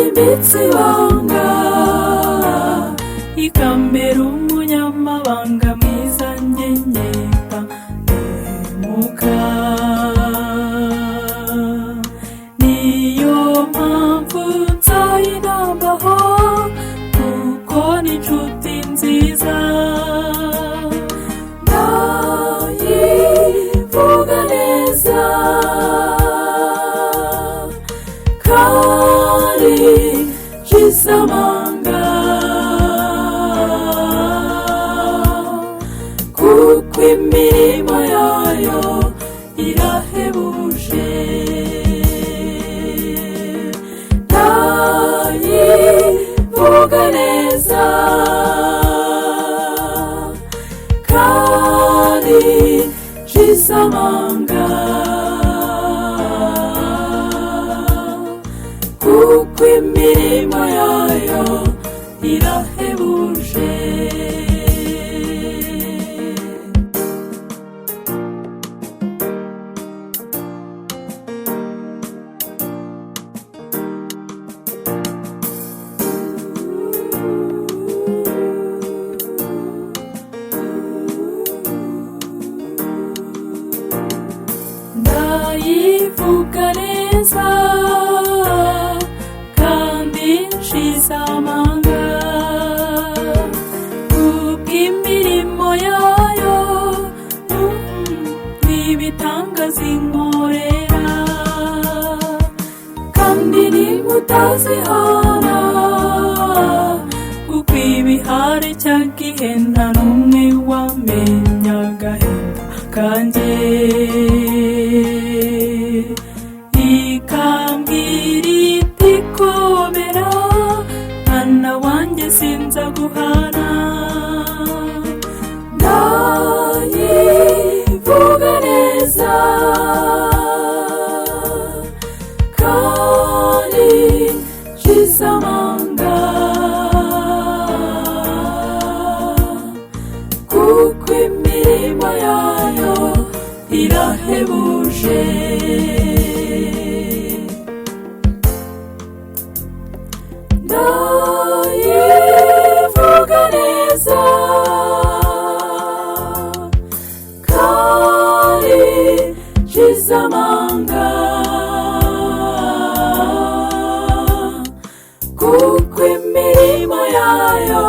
imitsi ibanga, ikambera umunyamabanga mwiza, njye ngenda ntemuka. Niyo mpamvu nzayinambaho, kuko ni inshuti nziza. Ndayivuga neza kandi nshize amanga, kuko imirimo yayo irahebuje. Ndayivuga neza kandi nshize amanga, kuko imirimo yayo irahebuje. Ndayivuga neza kandi nshize amanga, kubw'imirimo yayo n'ibitangaza inkorera. Kandi nimutazihana, kuko ibihari cya gihe nta n'umwe wamenya agahinda kanjye. Ikambwira iti komera mwana wanjye sinza guhana. Ndayivuga neza kandi nshize amanga, kuko imirimo yayo irahebuje. Ndayivuga neza kandi nshize amanga, kuko imirimo yayo